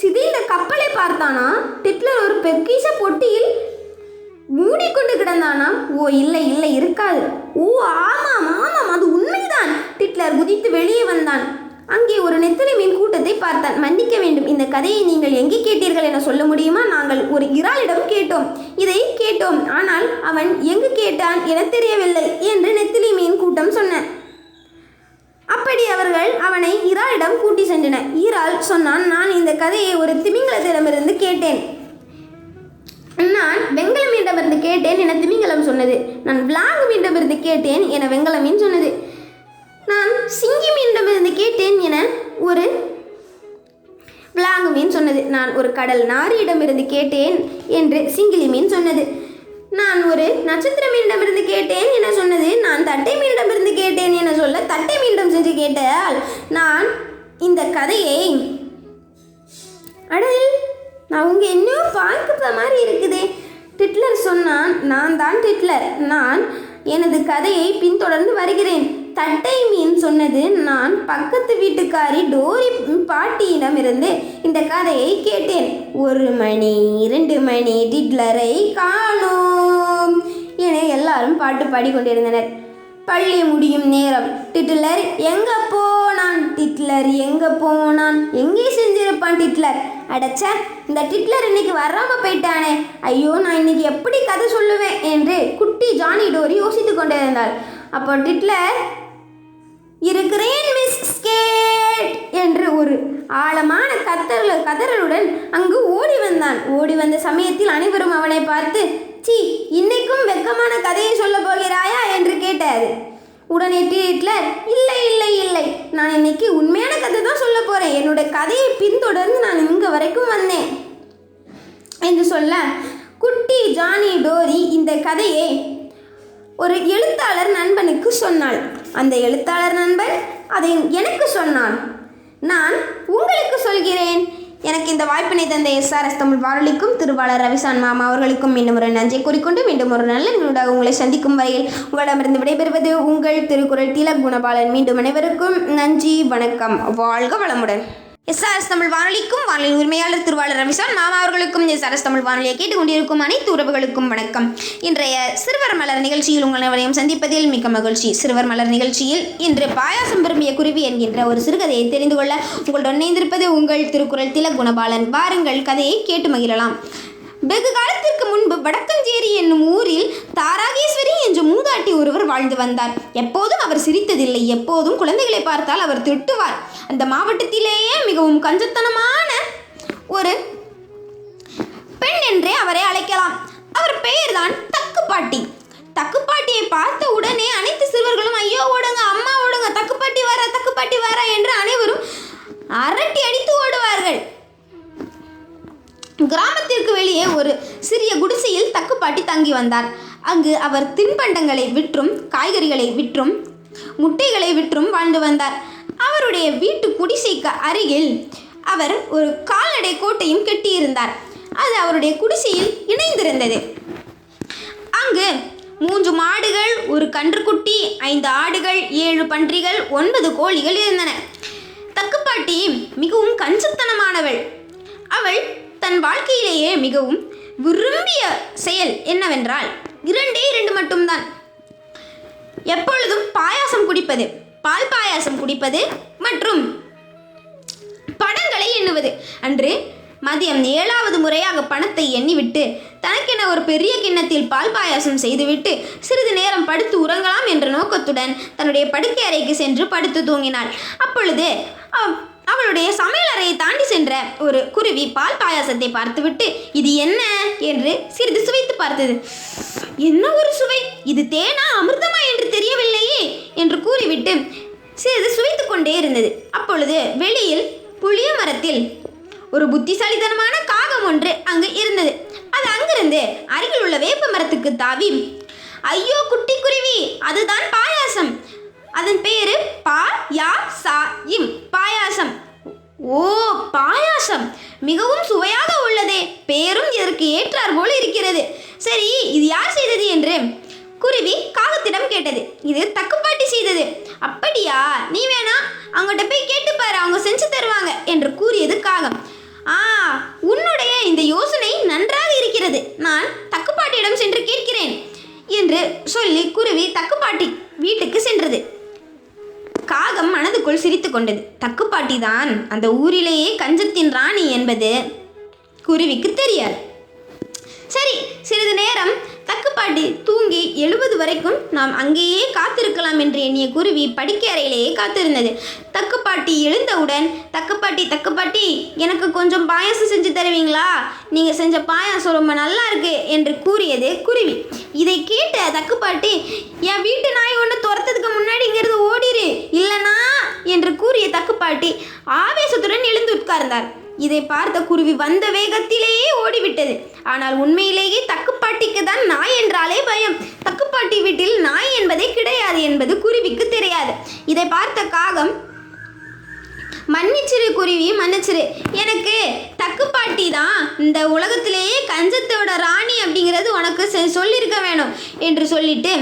சிதைந்த கப்பலை பார்த்தானா, டிட்லர் ஒரு பெக்கீச பொட்டியில் மூடிக்கொண்டு கிடந்தானா. ஓ இல்லை இல்லை இருக்காது. ஓ ஆமாம் ஆமாம் அது உண்மைதான். டிட்லர் குதித்து வெளியே வந்தான். அங்கே ஒரு நெத்திலி மீன் கூட்டத்தை பார்த்தான். மன்னிக்க வேண்டும், இந்த கதையை நீங்கள் எங்கே கேட்டீர்கள் என சொல்ல முடியுமா? நாங்கள் ஒரு இறாலிடம் கேட்டோம், இதை கேட்டோம். ஆனால் அவன் எங்கு கேட்டான் என தெரியவில்லை என்று நெத்திலி மீன் கூட்டம் சொன்ன. அப்படி அவர்கள் அவனை இறாலிடம் கூட்டி சென்றனர். இறால் சொன்னான், நான் இந்த கதையை ஒரு திமிங்கலத்திடமிருந்து கேட்டேன். நான் வெங்கல மீனிடமிருந்து கேட்டேன் என திமிங்கலம் சொன்னது. நான் விலாங்கு மீனிடமிருந்து கேட்டேன் என வெங்கல மீன் சொன்னது. நான் சிங்கி மீனிடமிருந்து கேட்டேன் என ஒரு விலாங்கு மீன் சொன்னது. நான் ஒரு கடல் நாரியிடமிருந்து கேட்டேன் என்று சிங்கிலி மீன் சொன்னது. நான் ஒரு நட்சத்திர மீனிடமிருந்து கேட்டேன் என சொன்னது. நான் தட்டை மீனிடமிருந்து கேட்டேன் என சொல்ல தட்டை மீனிடம் சென்று கேட்டால் நான் இந்த கதையை அடையில் நான் உங்க என்னையோ பார்க்குற மாதிரி இருக்குதே. டிட்லர் சொன்னான், நான் தான் டிட்லர், நான் எனது கதையை பின்தொடர்ந்து வருகிறேன். தட்டை மீன் சொன்னது, நான் பக்கத்து வீட்டுக்காரி டோரி பாட்டியிடமிருந்து இந்த கதையை கேட்டேன். 1 மணி 2 மணி டிட்லரை காணோம் என எல்லாரும் பாட்டு பாடிக்கொண்டிருந்தனர். பள்ளி முடியும் நேரம். டிட்லர் எங்கே போனான், டிட்லர் எங்கே போனான், எங்கே செஞ்சிருப்பான் டிட்லர். அடச்ச, இந்த டிட்லர் இன்னைக்கு வராமல் போயிட்டானே, ஐயோ நான் இன்னைக்கு எப்படி கதை சொல்லுவேன் என்று குட்டி ஜானி டோரி யோசித்து கொண்டிருந்தாள். அப்போ டிட்லர், இருக்கிறேன் மிஸ் ஸ்கேட் என்று ஒரு ஆழமான கதறலுடன் அங்கு ஓடி வந்தான். ஓடி வந்த சமயத்தில் அனைவரும் அவனை பார்த்து, சி இன்னைக்கும் வெக்கமான கதையை சொல்ல போகிறாயா என்று கேட்டார். உடனே டிட்லர், இல்லை இல்லை இல்லை, நான் இன்னைக்கு உண்மையான கதை தான் சொல்ல போகிறேன், என்னோட கதையை பின்தொடர்ந்து நான் இங்கே வரைக்கும் வந்தேன் என்று சொல்ல, குட்டி ஜானி டோரி இந்த கதையை ஒரு எழுத்தாளர் நண்பனுக்கு சொன்னாள். அந்த எழுத்தாளர் நண்பன் அதை எனக்கு சொன்னான். நான் உங்களுக்கு சொல்கிறேன். எனக்கு இந்த வாய்ப்பினை தந்த எஸ்ஆர்எஸ் தமிழ் வானொலிக்கும் திருவாளர் ரவிசான் மாமா அவர்களுக்கும் மீண்டும் ஒரு நன்றியை கூறிக்கொண்டு மீண்டும் ஒரு நல்ல நிகழ்வாக உங்களை சந்திக்கும் வரையில் உங்களிடமிருந்து விடைபெறுவது உங்கள் திருக்குறள் திலக் குணபாலன். மீண்டும் அனைவருக்கும் நன்றி, வணக்கம், வாழ்க வளமுடன். எஸ்ஆர்எஸ் தமிழ் வானொலிக்கும் வானொலி உரிமையாளர் திருவாளர் ரவிசான் மாமா அவர்களுக்கும் எஸ்ஆர்எஸ் தமிழ் வானொலியை கேட்டுக்கொண்டிருக்கும் அனைத்து உறவுகளுக்கும் வணக்கம். இன்றைய சிறுவர் மலர் நிகழ்ச்சியில் உங்கள் அனைவரையும் சந்திப்பதில் மிக்க மகிழ்ச்சி. சிறுவர் மலர் நிகழ்ச்சியில் இன்று பாயாசம் விரும்பிய குருவி என்கின்ற ஒரு சிறுகதையை தெரிந்து கொள்ள உங்களுடன் இணைந்திருப்பது உங்கள் திருக்குறள் திலக் குணபாலன். வாருங்கள், கதையை கேட்டு மகிழலாம். வெகு காலத்திற்கு முன்பு வடக்கஞ்சேரி என்னும் ஊரில் தாராகேஸ்வரி என்ற மூதாட்டி ஒருவர் வாழ்ந்து வந்தார். எப்போதும் அவர் சிரித்ததில்லை. எப்போதும் குழந்தைகளை பார்த்தால் அவர் திட்டுவார். அந்த மாவட்டத்திலேயே மிகவும் கஞ்சத்தனமான ஒரு பெண் என்றே அவரை அழைக்கலாம். அவர் பெயர்தான் தக்குப்பாட்டி. தக்குப்பாட்டியை பார்த்த உடனே அனைத்து சிறுவர்களும் ஐயோ ஓடுங்க, அம்மா ஓடுங்க, தக்குப்பாட்டி வரா என்று அனைவரும் அரட்டி அடித்து ஓடுவார்கள். கிராமத்திற்கு வெளியே ஒரு சிறிய குடிசையில் தக்குப்பாட்டி தங்கி வந்தார். அங்கு அவர் தின்பண்டங்களை விற்றும் காய்கறிகளை விற்றும் முட்டைகளை விற்றும் வாழ்ந்து வந்தார். அவருடைய வீட்டு குடிசைக்கு அருகில் அவர் ஒரு கால்நடை கோட்டையும் கட்டியிருந்தார். அது அவருடைய குடிசையில் இணைந்திருந்தது. அங்கு 3 மாடுகள், ஒரு கன்றுக்குட்டி, 5 ஆடுகள், 7 பன்றிகள், 9 கோழிகள் இருந்தன. தக்குப்பாட்டி மிகவும் கஞ்சத்தனமானவள். அவள் தன் வாழ்க்கையிலேயே மிகவும் விரும்பிய செயல் என்னவென்றால் 2 மட்டும்தான். எப்பொழுதும் பாயாசம் குடிப்பது, பால் பாயாசம் குடிப்பது மற்றும் பணங்களை எண்ணுவது. அன்று மதியம் 7வது முறையாக பணத்தை எண்ணிவிட்டு தனக்கென ஒரு பெரிய கிண்ணத்தில் பால் பாயாசம் செய்துவிட்டு சிறிது நேரம் படுத்து உறங்கலாம் என்ற நோக்கத்துடன் தன்னுடைய படுக்கை அறைக்கு சென்று படுத்து தூங்கினாள். அப்பொழுது அவளுடைய சமையல் அறையை தாண்டி சென்ற ஒரு குருவி பால் பாயாசத்தை பார்த்துவிட்டு இது என்ன என்று சிறிது சுவைத்து பார்த்தது. என்ன ஒரு சுவை, இது தேனா அமிர்தமா என்று தெரியவில்லையே என்று கூறிவிட்டு சிறிது சுவைத்து கொண்டே இருந்தது. அப்பொழுது வெளியில் புளிய மரத்தில் ஒரு புத்திசாலித்தனமான காகம் ஒன்று அங்கு இருந்தது. அது அங்கிருந்து அருகில் உள்ள வேப்ப மரத்துக்கு தாவி, ஐயோ குட்டி குருவி, அதுதான் பாயாசம். அதன் பேரு பாயாசாயிம், பாயாசம். ஓ, பாயாசம் மிகவும் சுவையாக உள்ளதே, பேரும் இதற்கு ஏற்றார் போல இருக்கிறது. சரி, இது யார் செய்தது என்று குருவி காகத்திடம் கேட்டது. இது தக்குப்பாட்டி செய்தது. அப்படியா, நீ வேணா அவங்ககிட்ட போய் கேட்டுப்பாரு, அவங்க செஞ்சு தருவாங்க என்று கூறியது காகம். உன்னுடைய இந்த யோசனை நன்றாக இருக்கிறது, நான் தக்குப்பாட்டியிடம் சென்று கேட்கிறேன் என்று சொல்லி குருவி தக்குப்பாட்டி வீட்டுக்கு சென்றது. காகம் மனதுக்குள் சிரித்து கொண்டது. தக்குப்பாட்டி தான் அந்த ஊரிலேயே கஞ்சத்தின் ராணி என்பது குருவிக்கு தெரியாது. சரி, சிறிது நேரம் தக்குப்பாட்டி தூங்கி எழுவது வரைக்கும் நாம் அங்கேயே காத்திருக்கலாம் என்று எண்ணிய குருவி படுக்கை அறையிலேயே காத்திருந்தது. தக்குப்பாட்டி எழுந்தவுடன், தக்குப்பாட்டி, எனக்கு கொஞ்சம் பாயாசம் செஞ்சு தருவீங்களா? நீங்கள் செஞ்ச பாயாசம் ரொம்ப நல்லா இருக்கு என்று கூறியது குருவி. இதை கேட்ட தக்குப்பாட்டி, என் வீட்டு நாய் ஒன்று துரத்துறதுக்கு முன்னாடி இங்கிருந்து ஓடிரு, இல்லைனா என்று கூறிய தக்குப்பாட்டி ஆவேசத்துடன் எழுந்து உட்கார்ந்தார். இதை பார்த்த குருவி வந்த வேகத்திலேயே ஓடிவிட்டது. ஆனால் உண்மையிலேயே தக்குப்பாட்டிக்கு தான் நாய் என்றாலே பயம். தக்குப்பாட்டி வீட்டில் நாய் என்பதே கிடையாது என்பது குருவிக்கு தெரியாது. இதை பார்த்த காகம், மன்னிச்சிரு குருவி, மன்னிச்சிரு, எனக்கு தக்குப்பாட்டி தான் இந்த உலகத்திலேயே கஞ்சத்தோட ராணி அப்படிங்கிறது உனக்கு சொல்லியிருக்க வேணும் என்று சொல்லிட்டு,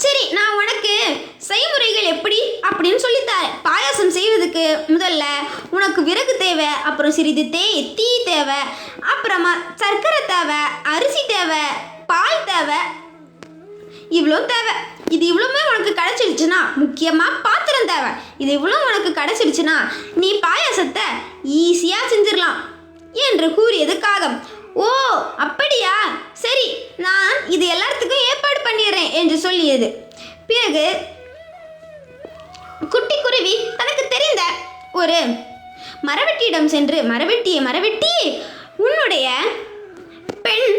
சரி, நான் உனக்கு செய்முறைகள் எப்படி அப்படின்னு சொல்லித்தரேன். பாயாசம் செய்வதுக்கு முதல்ல உனக்கு விறகு தேவை, அப்புறம் சிறிது தீ தேவை, அப்புறமா சர்க்கரை தேவை, அரிசி தேவை, பால் தேவை, இவ்வளோ தேவை. இது இவ்வளோமே உனக்கு கிடச்சிடுச்சுன்னா, முக்கியமாக பாத்திரம் தேவை. இது இவ்வளோ உனக்கு கிடச்சிடுச்சுன்னா நீ பாயாசத்தை ஈஸியாக செஞ்சிடலாம் என்று கூறியது காகம். ஓ, அப்படியா, சரி, நான் இது எல்லாத்துக்கும் ஏற்பாடு பண்ணிடுறேன் என்று சொல்லியது. பிறகு குட்டி குருவி தனக்கு தெரிந்த ஒரு மரவெட்டியிடம் சென்று, மரவெட்டி, உன்னுடைய பெண்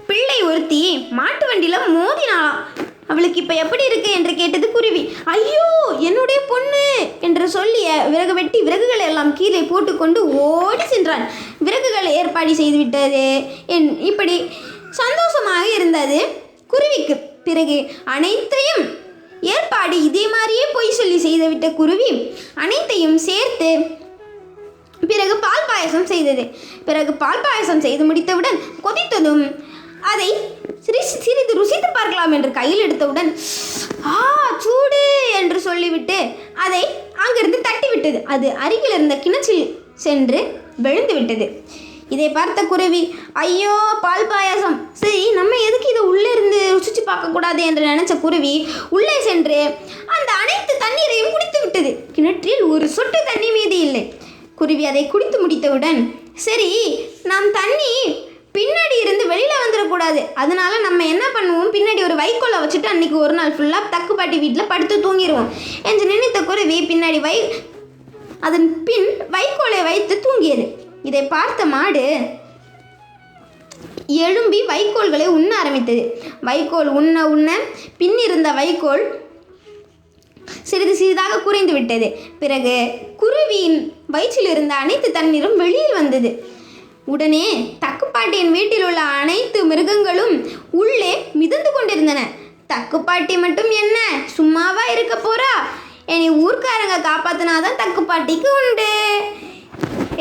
பிள்ளை ஒருத்தி மாட்டு வண்டியில் மோதினாலாம், அவளுக்கு இப்போ எப்படி இருக்கு என்று கேட்டது குருவி. ஐயோ, என்னுடைய பொண்ணு என்று சொல்லிய விறகுகளை எல்லாம் கீழே போட்டுக்கொண்டு ஓடி சென்றான். விறகுகளை ஏற்பாடு செய்துவிட்டது. இப்படி சந்தோஷமாக இருந்தது குருவிக்கு. பிறகு அனைத்தையும் ஏற்பாடு இதே மாதிரியே பொய் சொல்லி செய்துவிட்ட குருவி அனைத்தையும் சேர்த்து பிறகு பால் பாயசம் செய்தது. பிறகு பால் பாயசம் செய்து முடித்தவுடன் கொதித்ததும் அதை சிறிது ருசித்து பார்க்கலாம் என்று கையில் எடுத்தவுடன், சூடு என்று சொல்லிவிட்டு அதை அங்கிருந்து தட்டிவிட்டது. அது அருகில் இருந்த கிணற்றில் சென்று விழுந்து விட்டது. இதை பார்த்த குருவி, ஐயோ, பால் பாயாசம், சரி, நம்ம எதுக்கு இதை உள்ளே இருந்து ருசிச்சு பார்க்கக்கூடாது என்று நினைச்ச குருவி உள்ளே சென்று அந்த அனைத்து தண்ணீரையும் குடித்து விட்டது. கிணற்றில் ஒரு சொட்டு தண்ணி மீதி இல்லை. குருவி அதை குடித்து முடித்தவுடன், சரி, நாம் தண்ணி பின்னாடி இருந்து வெளியில் வந்துடக்கூடாது, அதனால நம்ம என்ன பண்ணுவோம், பின்னாடி ஒரு வைக்கோலை வச்சுட்டு அன்றைக்கி ஒரு நாள் ஃபுல்லாக தக்குப்பாட்டி வீட்டில் படுத்து தூங்கிடுவோம் என்று நினைத்த குருவி பின்னாடி அதன் பின் வைக்கோலை வைத்து தூங்கியது. இதை பார்த்த மாடு எழும்பி வைக்கோல்களை உண்ண ஆரம்பித்தது. வைக்கோல் உண்ண பின்னிருந்த வைக்கோல் சிறிது சிறிதாக குறைந்து விட்டது. பிறகு குருவியின் வயிற்றில் இருந்த அனைத்து தண்ணீரும் வெளியில் வந்தது. உடனே தக்குப்பாட்டியின் வீட்டில் உள்ள அனைத்து மிருகங்களும் உள்ளே மிதந்து கொண்டிருந்தன. தக்குப்பாட்டி மட்டும் என்ன சும்மாவா இருக்க போறா, என்னை ஊர்க்காரங்க காப்பாத்தினாதான் தக்குப்பாட்டிக்கு உண்டு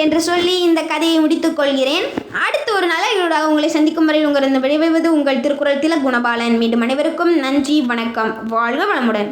என்று சொல்லி இந்த கதையை முடித்துக் கொள்கிறேன். அடுத்து ஒரு நல்ல எங்களோட உங்களை சந்திக்கும் வரையில் உங்களிருந்து விடைபெறுவது உங்கள் திருக்குறள் திலக் குணபாலன். மீண்டும் அனைவருக்கும் நன்றி, வணக்கம், வாழ்க வளமுடன்.